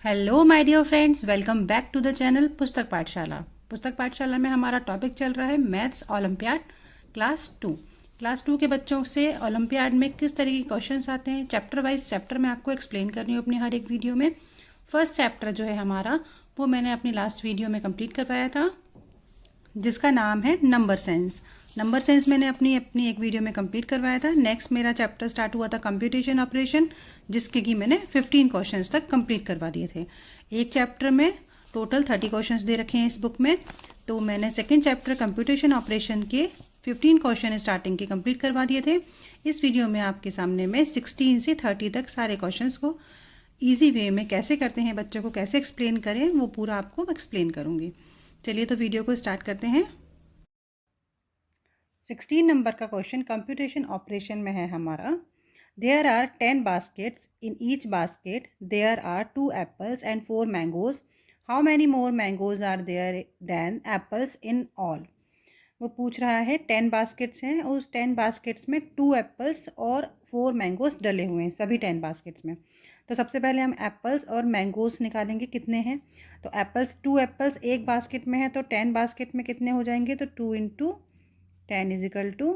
Hello my dear friends, welcome back to the channel Pustak Pathshala. पुस्तक पाठशाला में हमारा टॉपिक चल रहा है मैथ्स ओलंपियाड क्लास टू के बच्चों से ओलंपियाड में किस तरह के क्वेश्चंस आते हैं। चैप्टर वाइज चैप्टर मैं आपको एक्सप्लेन कर रही हूँ अपनी हर एक वीडियो में। फर्स्ट चैप्टर जो है हमारा वो मैंने अपनी लास्ट वीडियो में कंप्लीट करवाया था, जिसका नाम है नंबर सेंस। नंबर सेंस मैंने अपनी अपनी एक वीडियो में कंप्लीट करवाया था। नेक्स्ट मेरा चैप्टर स्टार्ट हुआ था कंप्यूटेशन ऑपरेशन, जिसके कि मैंने 15 क्वेश्चंस तक कंप्लीट करवा दिए थे। एक चैप्टर में टोटल 30 क्वेश्चंस दे रखे हैं इस बुक में, तो मैंने सेकेंड चैप्टर कंप्यूटेशन ऑपरेशन के 15 क्वेश्चन स्टार्टिंग के कंप्लीट करवा दिए थे। इस वीडियो में आपके सामने मैं 16 से 30 तक सारे क्वेश्चंस को ईजी वे में कैसे करते हैं, बच्चों को कैसे एक्सप्लेन करें, वो पूरा आपको एक्सप्लेन करूँगी। चलिए तो वीडियो को स्टार्ट करते हैं। 16 नंबर का क्वेश्चन कंप्यूटेशन ऑपरेशन में है हमारा। There are 10 baskets, in each basket there are 2 apples and 4 mangoes. How many more mangoes are there than apples in all. वो पूछ रहा है 10 बास्केट्स हैं, उस 10 बास्केट्स में 2 एप्पल्स और 4 मैंगोज डले हुए हैं सभी 10 बास्केट्स में। तो सबसे पहले हम एप्पल्स और मैंगोज निकालेंगे कितने हैं। तो एप्पल्स 2 एप्पल्स एक बास्केट में है, तो 10 बास्केट में कितने हो जाएंगे, तो 2 इंटू 10 इज इक्वल टू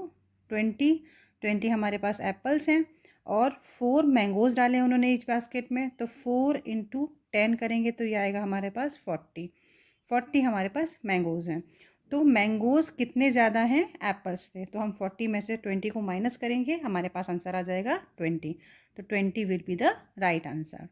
20 हमारे पास एप्पल्स हैं और 4 मैंगोज डाले उन्होंने इस बास्केट में, तो 4 इंटू 10 करेंगे तो ये आएगा हमारे पास 40 हमारे पास मैंगोज हैं। तो मैंगोज कितने ज़्यादा हैं एप्पल्स से, तो हम 40 में से 20 को माइनस करेंगे, हमारे पास आंसर आ जाएगा 20। तो 20 will be the right answer.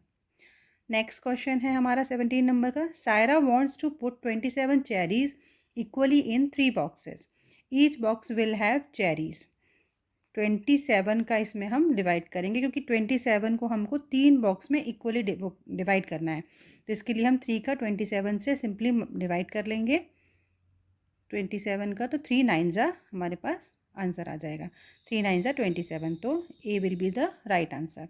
Next question है हमारा 17 नंबर का। Saira wants to put 27 cherries equally in 3 boxes. Each box will have cherries. 27 का इसमें हम डिवाइड करेंगे, क्योंकि 27 को हमको 3 बॉक्स में इक्वली डिवाइड करना है। तो इसके लिए हम 3 का 27 से सिंपली डिवाइड कर लेंगे। 27 का तो 3 9 ज़ा हमारे पास आंसर आ जाएगा। 3 9 ज़ा 27, तो A will be the right answer.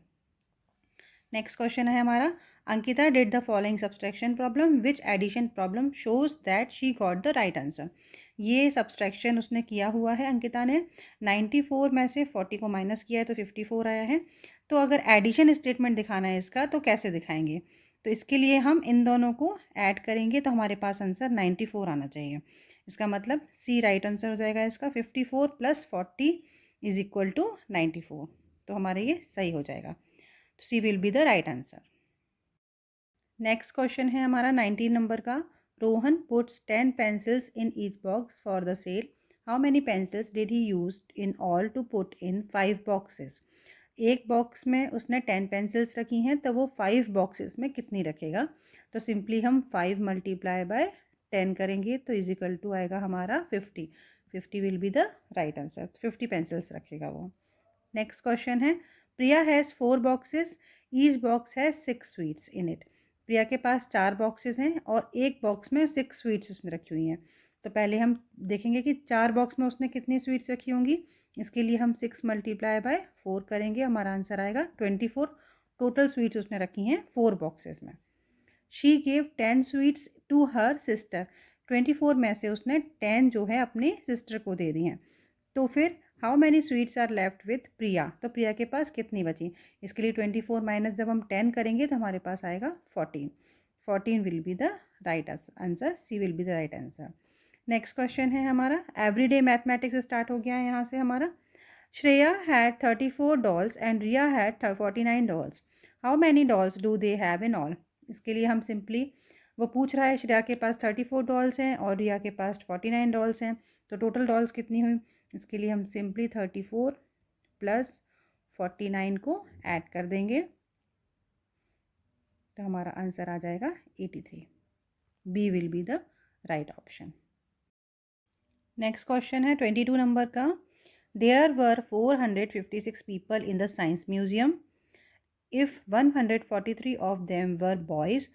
Next question है हमारा। Ankita did the following subtraction problem, which addition problem shows that she got the right answer. ये सब्सट्रैक्शन उसने किया हुआ है अंकिता ने। 94 में से 40 को माइनस किया है तो 54 आया है। तो अगर एडिशन स्टेटमेंट दिखाना है इसका तो कैसे दिखाएंगे, तो इसके लिए हम इन दोनों को ऐड करेंगे तो हमारे पास आंसर 94 आना चाहिए। इसका मतलब सी राइट आंसर हो जाएगा इसका। 54 + 40 इज इक्वल टू 94, तो हमारा ये सही हो जाएगा। C will be the right answer. Next question है हमारा 19 नंबर का। Rohan puts 10 pencils in each box for the sale. How many pencils did he use in all to put in 5 boxes. एक बॉक्स में उसने 10 पेंसिल्स रखी हैं, तो वो 5 बॉक्सेस में कितनी रखेगा। तो सिंपली हम 5 × 10 करेंगे तो इज इक्वल टू आएगा हमारा 50। 50 will be the right answer. 50 pencils रखेगा वो। नेक्स्ट क्वेश्चन है। Priya has 4 boxes, each box has 6 sweets in it. Priya के पास 4 बॉक्सेस हैं और एक बॉक्स में 6 स्वीट्स इसमें रखी हुई हैं। तो पहले हम देखेंगे कि 4 बॉक्स में उसने कितनी स्वीट्स रखी होंगी। इसके लिए हम 6 × 4 करेंगे, हमारा आंसर आएगा 24। टोटल स्वीट्स उसने रखी हैं 4 बॉक्सेस में। She gave 10 sweets to her sister. 24 में से उसने 10 जो है अपनी सिस्टर को दे दी हैं। तो फिर how many sweets are left with Priya, तो प्रिया के पास कितनी बची। इसके लिए 24 माइनस जब हम 10 करेंगे तो हमारे पास आएगा 14। 14 will be the right answer. C will be the right answer. Next question है हमारा। एवरीडे मैथमेटिक्स स्टार्ट हो गया है यहाँ से हमारा। Shreya had 34 dolls and Riya had 49 dolls. How many dolls do they have in all. इसके लिए हम सिंपली, वो पूछ रहा है श्रेया के पास 34 डॉल्स हैं और रिया के पास 49 डॉल्स हैं, तो टोटल डॉल्स कितनी हुई। इसके लिए हम सिंपली 34 + 49 को ऐड कर देंगे, तो हमारा आंसर आ जाएगा 83। B will be the right option. Next question है 22 नंबर का। There were 456 people in the science museum. If 143 of them were boys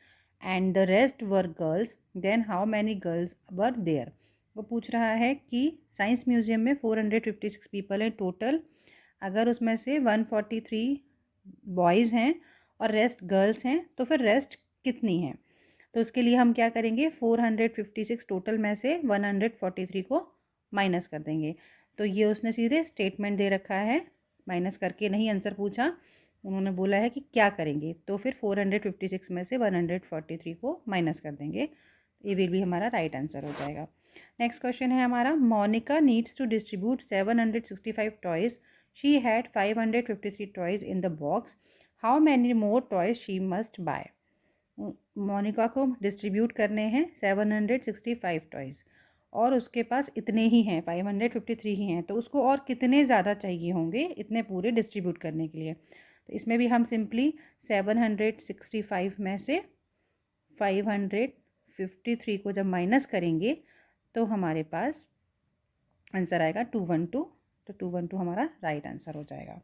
and the rest were girls, then how many girls were there. वो पूछ रहा है कि science museum में 456 people हैं total, अगर उसमें से 143 बॉयज़ हैं और रेस्ट गर्ल्स हैं तो फिर रेस्ट कितनी हैं। तो उसके लिए हम क्या करेंगे, 456 टोटल में से 143 को माइनस कर देंगे। तो ये उसने सीधे स्टेटमेंट दे रखा है, माइनस करके नहीं आंसर पूछा। उन्होंने बोला है कि क्या करेंगे, तो फिर 456 में से 143 को माइनस कर देंगे। ये विल भी हमारा राइट आंसर हो जाएगा। नेक्स्ट क्वेश्चन है हमारा, Monika needs to distribute 765 toys, she had 553 toys in the box, how many more toys she must buy. Monika को डिस्ट्रीब्यूट करने हैं 765 टॉयज़ और उसके पास इतने ही हैं, 553 ही हैं, तो उसको और कितने ज़्यादा चाहिए होंगे इतने पूरे डिस्ट्रीब्यूट करने के लिए। तो इसमें भी हम सिंपली 765 में से 553 को जब माइनस करेंगे तो हमारे पास आंसर आएगा 212, तो 212 हमारा राइट आंसर हो जाएगा।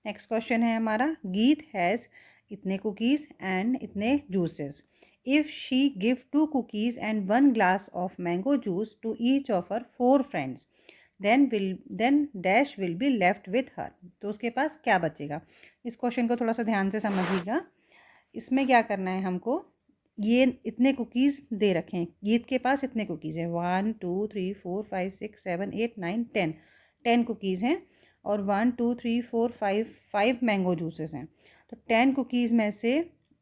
नेक्स्ट क्वेश्चन है हमारा, गीत हैज़ इतने कुकीज़ एंड इतने juices, if she give 2 cookies and 1 glass of mango juice to each of her 4 friends, then dash will be left with her. तो उसके पास क्या बचेगा। इस क्वेश्चन को थोड़ा सा ध्यान से समझिएगा। इसमें क्या करना है हमको, ये इतने कुकीज़ दे रखे हैं, गीत के पास इतने कुकीज़ हैं, 1 2 3 4 5 6 7 8 9 10 कुकीज़ हैं और 1 2 3 4 5 मैंगो जूसेस हैं। तो 10 कुकीज़ में से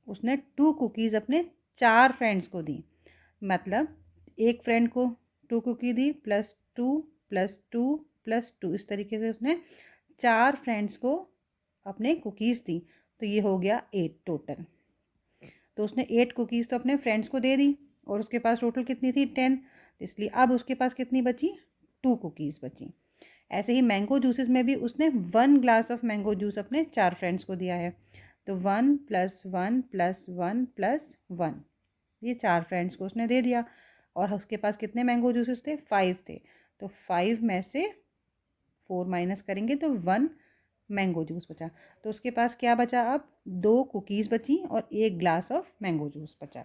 उसने 2 कुकीज़ अपने 4 फ्रेंड्स को दी, मतलब एक फ्रेंड को 2 कुकी दी प्लस 2 प्लस 2 प्लस 2, इस तरीके से उसने 4 फ्रेंड्स को अपने कुकीज़ दी, तो ये हो गया 8 टोटल। तो उसने 8 कुकीज़ तो अपने फ्रेंड्स को दे दी और उसके पास टोटल कितनी थी 10, इसलिए अब उसके पास कितनी बची 2 कुकीज़ बची। ऐसे ही मैंगो जूसेस में भी उसने 1 ग्लास ऑफ मैंगो जूस अपने 4 फ्रेंड्स को दिया है, तो 1 प्लस 1 प्लस 1 प्लस 1, ये 4 फ्रेंड्स को उसने दे दिया और उसके पास कितने मैंगो जूसेस थे 5 थे, तो 5 में से 4 माइनस करेंगे तो 1 मैंगो जूस बचा, तो उसके पास क्या बचा, अब 2 कुकीज़ बची और 1 ग्लास ऑफ मैंगो जूस बचा,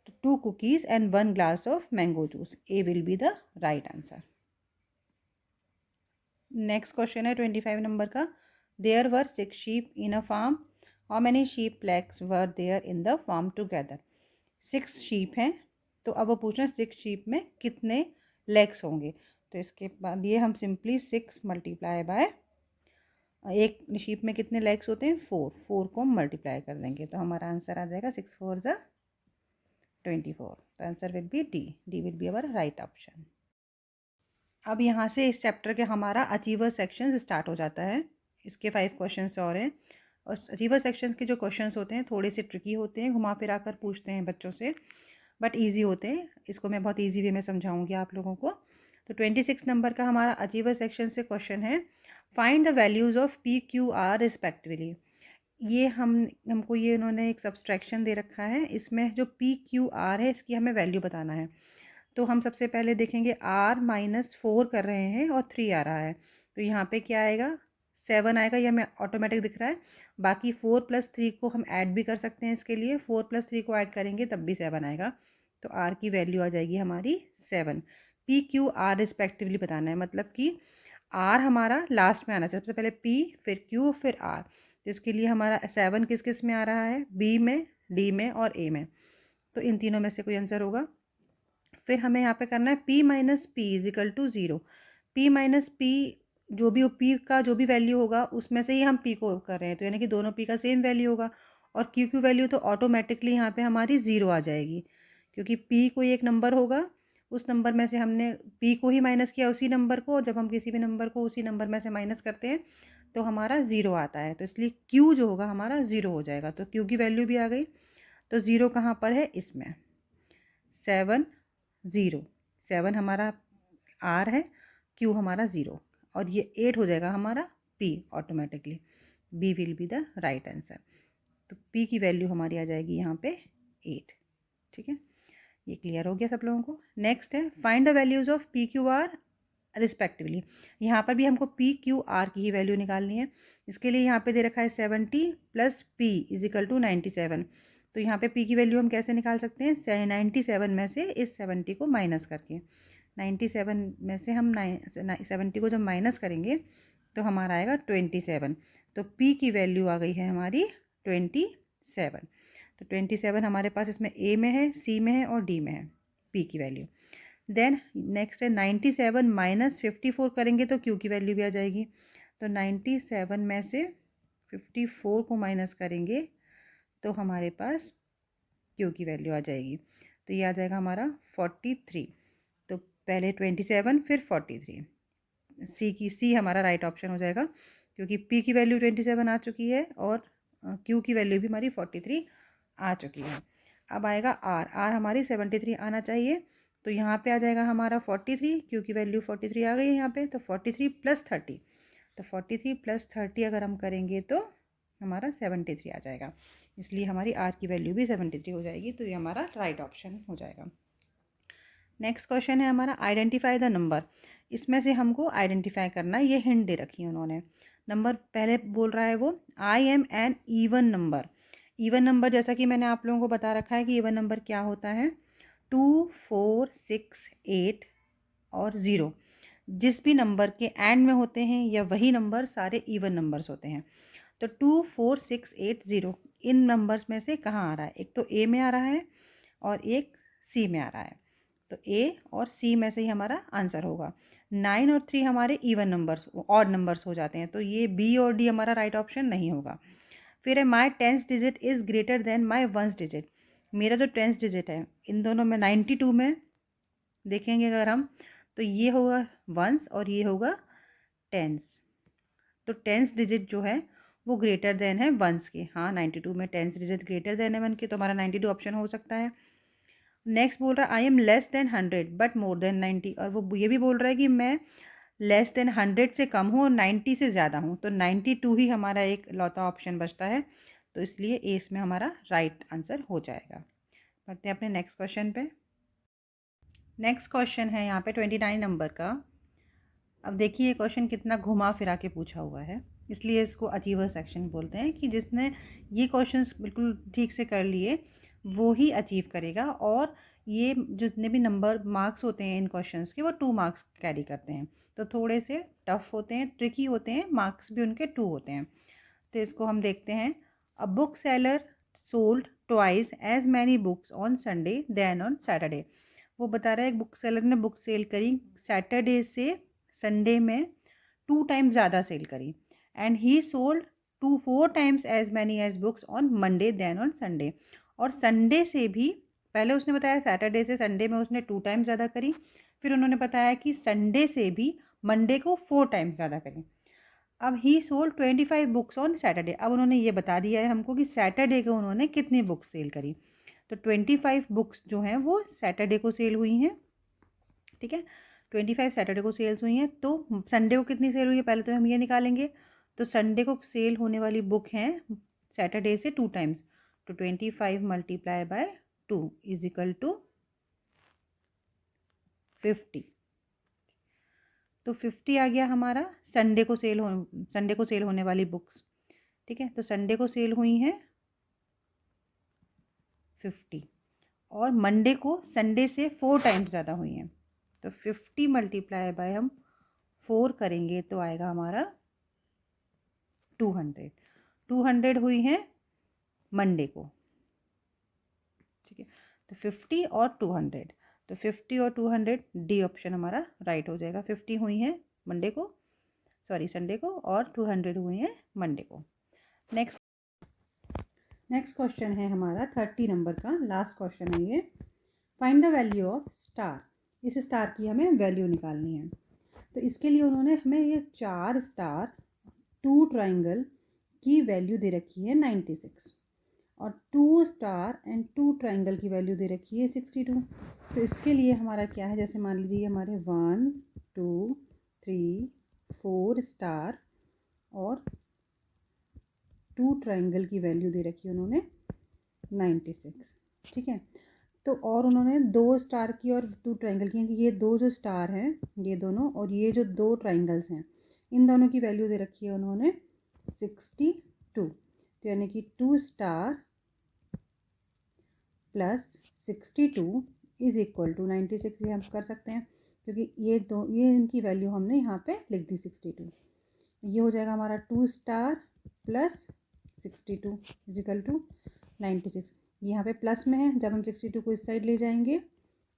तो 2 cookies and 1 glass of mango juice, A will be the right answer. Next question है 25 नंबर का, there were 6 sheep in a farm, how many sheep legs were there in the farm together. 6 sheep हैं, तो अब वो पूछ रहे हैं 6 sheep में कितने लेग्स होंगे, तो इसके बाद ये हम सिंपली 6 मल्टीप्लाई बाय, एक शीप में कितने लेग्स होते हैं 4, 4 को हम मल्टीप्लाई कर देंगे तो हमारा आंसर आ जाएगा 6 4 ज़ा 24, तो answer will be D, D will be our right option. अब यहाँ से इस चैप्टर के हमारा अचीवर सेक्शन स्टार्ट हो जाता है, इसके 5 क्वेश्चन और हैं और अचीवर सेक्शन के जो क्वेश्चन होते हैं थोड़े से ट्रिकी होते हैं, घुमा फिरा कर पूछते हैं बच्चों से, बट ईजी होते हैं, इसको मैं बहुत ईजी वे में समझाऊंगी आप लोगों को। तो 26 नंबर का हमारा अचीवर सेक्शन से क्वेश्चन है, find the values of P Q R respectively. ये हमको ये उन्होंने एक सब्सट्रैक्शन दे रखा है, इसमें जो पी क्यू आर है इसकी हमें वैल्यू बताना है। तो हम सबसे पहले देखेंगे r -4 कर रहे हैं और 3 आ रहा है, तो यहाँ पे क्या आएगा 7 आएगा, ये हमें ऑटोमेटिक दिख रहा है। बाकी 4 + 3 को हम ऐड भी कर सकते हैं, इसके लिए 4 + 3 को ऐड करेंगे तब भी 7 आएगा, तो r की वैल्यू आ जाएगी हमारी 7। पी क्यू आर रिस्पेक्टिवली बताना है, मतलब कि r हमारा लास्ट में आना चाहिए, सबसे पहले p फिर q फिर r, तो इसके लिए हमारा 7 किस किस में आ रहा है, b में, d में और a में, तो इन तीनों में से कोई आंसर होगा। फिर हमें यहाँ पे करना है p - p = 0, p - p जो भी p का जो भी वैल्यू होगा उसमें से ही हम p को कर रहे हैं, तो यानी कि दोनों p का सेम वैल्यू होगा और q की वैल्यू तो ऑटोमेटिकली यहाँ पे हमारी 0 आ जाएगी, क्योंकि p कोई एक नंबर होगा, उस नंबर में से हमने p को ही माइनस किया उसी नंबर को, और जब हम किसी भी नंबर को उसी नंबर में से माइनस करते हैं तो हमारा 0 आता है, तो इसलिए q जो होगा हमारा 0 हो जाएगा, तो q की वैल्यू भी आ गई। तो 0 कहाँ पर है, इसमें 7 0, 7 हमारा r है, q हमारा 0 और ये 8 हो जाएगा हमारा p automatically, b will be the right answer. तो p की वैल्यू हमारी आ जाएगी यहाँ पे 8। ठीक है, ये क्लियर हो गया सब लोगों को। नेक्स्ट है find the values of p q r respectively. यहाँ पर भी हमको p q r की ही वैल्यू निकालनी है, इसके लिए यहाँ पे दे रखा है 70 + p = 97, तो यहाँ पे p की वैल्यू हम कैसे निकाल सकते हैं, 97 में से इस 70 को माइनस करके, 97 में से हम 70 को जब माइनस करेंगे तो हमारा आएगा 27, तो p की वैल्यू आ गई है हमारी 27, तो 27 हमारे पास इसमें a में है, c में है और d में है p की वैल्यू। देन नेक्स्ट है 97 - 54 करेंगे तो q की वैल्यू भी आ जाएगी, तो 97 में से 54 को माइनस करेंगे तो हमारे पास क्यू की वैल्यू आ जाएगी। तो ये आ जाएगा हमारा 43। तो पहले 27 फिर 43। सी हमारा राइट ऑप्शन हो जाएगा, क्योंकि पी की वैल्यू 27 आ चुकी है और क्यू की वैल्यू भी हमारी 43 आ चुकी है। अब आएगा आर हमारी 73 आना चाहिए। तो यहाँ पे आ जाएगा हमारा 43, क्यू की वैल्यू 43 आ गई है यहाँ पे। तो 43 + 30, तो 43 + 30 अगर हम करेंगे तो हमारा 73 आ जाएगा। इसलिए हमारी आर की वैल्यू भी 73 हो जाएगी। तो ये हमारा राइट ऑप्शन हो जाएगा। नेक्स्ट क्वेश्चन है हमारा आइडेंटिफाई द नंबर। इसमें से हमको आइडेंटिफाई करना है, ये हिंट दे रखी है उन्होंने। नंबर पहले बोल रहा है वो I am an even number. Even number जैसा कि मैंने आप लोगों को बता रखा है कि इवन नंबर क्या होता है, 2, 4, 6, 8 और 0 जिस भी नंबर के एंड में होते हैं या वही नंबर सारे इवन नंबर्स होते हैं। तो 2, 4, 6, 8, 0 इन नंबर्स में से कहाँ आ रहा है, एक तो ए में आ रहा है और एक सी में आ रहा है। तो ए और सी में से ही हमारा आंसर होगा। 9 और 3 हमारे इवन नंबर्स ऑड नंबर्स हो जाते हैं, तो ये बी और डी हमारा राइट ऑप्शन नहीं होगा। फिर है माई 10th digit is greater than my 1st digit. मेरा जो 10th डिजिट है इन दोनों में 92 में देखेंगे अगर हम, तो ये होगा 1s और ये होगा 10s। तो 10th डिजिट जो है वो ग्रेटर देन है 1s के। हाँ 92 में 10th डिजिट ग्रेटर देन है 1 के, तो हमारा 92 ऑप्शन हो सकता है। नेक्स्ट बोल रहा है I am less than 100 but more than 90, और वो ये भी बोल रहा है कि मैं लेस देन 100 से कम हूँ और 90 से ज़्यादा हूँ। तो 92 ही हमारा एक लौता ऑप्शन बचता है, तो इसलिए ए इसमें हमारा राइट आंसर हो जाएगा। बढ़ते हैं अपने नेक्स्ट क्वेश्चन पे। नेक्स्ट क्वेश्चन है यहाँ पे 29 नंबर का। अब देखिए ये क्वेश्चन कितना घुमा फिरा के पूछा हुआ है, इसलिए इसको अचीवर सेक्शन बोलते हैं कि जिसने ये क्वेश्चंस बिल्कुल ठीक से कर लिए वो ही अचीव करेगा। और ये जितने भी नंबर मार्क्स होते हैं इन क्वेश्चंस के वो 2 मार्क्स कैरी करते हैं, तो थोड़े से टफ होते हैं, ट्रिकी होते हैं, मार्क्स भी उनके 2 होते हैं। तो इसको हम देखते हैं। A book seller sold twice as many books on Sunday then on Saturday. वो बता रहा है एक बुक सेलर ने बुक सेल करी सैटरडे से संडे में 2 टाइम्स ज़्यादा सेल करी। And he sold 4 times as many as books on Monday then on Sunday. और संडे से भी पहले उसने बताया सैटरडे से संडे में उसने 2 टाइम्स ज़्यादा करी, फिर उन्होंने बताया कि संडे से भी मंडे को 4 टाइम्स ज़्यादा करी। अब ही सोल्ड 25 बुक्स ऑन सैटरडे। अब उन्होंने ये बता दिया है हमको कि सैटरडे को उन्होंने कितनी बुक्स सेल करी। तो 25 बुक्स जो हैं वो सैटरडे को सेल हुई हैं, ठीक है। 25 सैटरडे को सेल्स हुई हैं, तो संडे को कितनी सेल हुई है पहले तो हम ये निकालेंगे। तो संडे को सेल होने वाली बुक हैं सैटरडे से 2 टाइम्स, तो 25 multiply by 2 is equal to 50। तो 50 आ गया हमारा संडे को सेल होने वाली बुक्स, ठीक है। तो संडे को सेल हुई हैं 50 और मंडे को संडे से 4 टाइम्स ज़्यादा हुई हैं। तो 50 मल्टीप्लाई बाय हम 4 करेंगे तो आएगा हमारा 200। 200 हुई हैं मंडे को, ठीक है। तो 50 और 200, तो 50 और 200 डी ऑप्शन हमारा राइट हो जाएगा। 50 हुई हैं मंडे को, सॉरी संडे को, और 200 हुई हैं मंडे को। नेक्स्ट क्वेश्चन है हमारा 30 नंबर का, लास्ट क्वेश्चन है ये। Find the value of star. इस स्टार की हमें वैल्यू निकालनी है। तो इसके लिए उन्होंने हमें ये 4 स्टार 2 ट्राइंगल की वैल्यू दे रखी है 96, और 2 स्टार एंड 2 ट्राइंगल की वैल्यू दे रखी है 62। तो इसके लिए हमारा क्या है, जैसे मान लीजिए हमारे 1, 2, 3, 4 स्टार और 2 ट्राइंगल की वैल्यू दे रखी है उन्होंने 96, ठीक है। तो और उन्होंने 2 स्टार की और 2 ट्राइंगल की, ये 2 जो स्टार हैं ये दोनों और ये जो 2 ट्राइंगल्स हैं इन दोनों की वैल्यू दे रखी है उन्होंने 62। तो यानी कि 2 star plus 62 is equal to 96। ये हम कर सकते हैं क्योंकि ये इनकी वैल्यू हमने यहाँ पे लिख दी 62। ये हो जाएगा हमारा 2 star plus 62 is equal to 96। यहाँ पे प्लस में है, जब हम 62 को इस साइड ले जाएंगे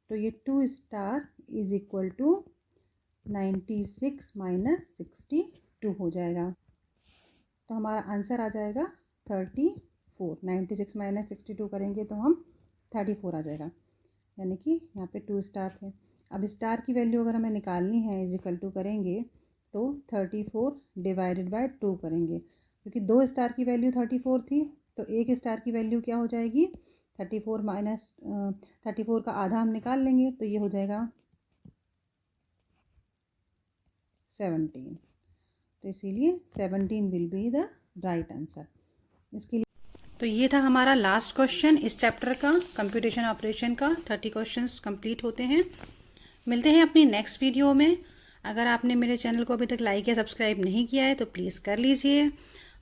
तो ये 2 star is equal to 96 minus 62 हो जाएगा। तो हमारा आंसर आ जाएगा 34। 96 माइनस 62 करेंगे तो हम 34 आ जाएगा, यानी कि यहाँ पे 2 स्टार थे। अब स्टार की वैल्यू अगर हमें निकालनी है इज इक्वल टू करेंगे तो 34 डिवाइडेड बाय 2 करेंगे, क्योंकि 2 स्टार की वैल्यू 34 थी तो 1 स्टार की वैल्यू क्या हो जाएगी 34 माइनस 34 का आधा हम निकाल लेंगे तो ये हो जाएगा 17। तो इसीलिए 17 will be the right answer. इसके लिए तो ये था हमारा लास्ट क्वेश्चन इस चैप्टर का, कंप्यूटेशन ऑपरेशन का। 30 क्वेश्चंस कंप्लीट होते हैं। मिलते हैं अपनी नेक्स्ट वीडियो में। अगर आपने मेरे चैनल को अभी तक लाइक या सब्सक्राइब नहीं किया है तो प्लीज़ कर लीजिए,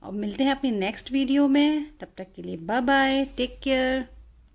और मिलते हैं अपनी नेक्स्ट वीडियो में। तब तक के लिए बाय बाय, टेक केयर।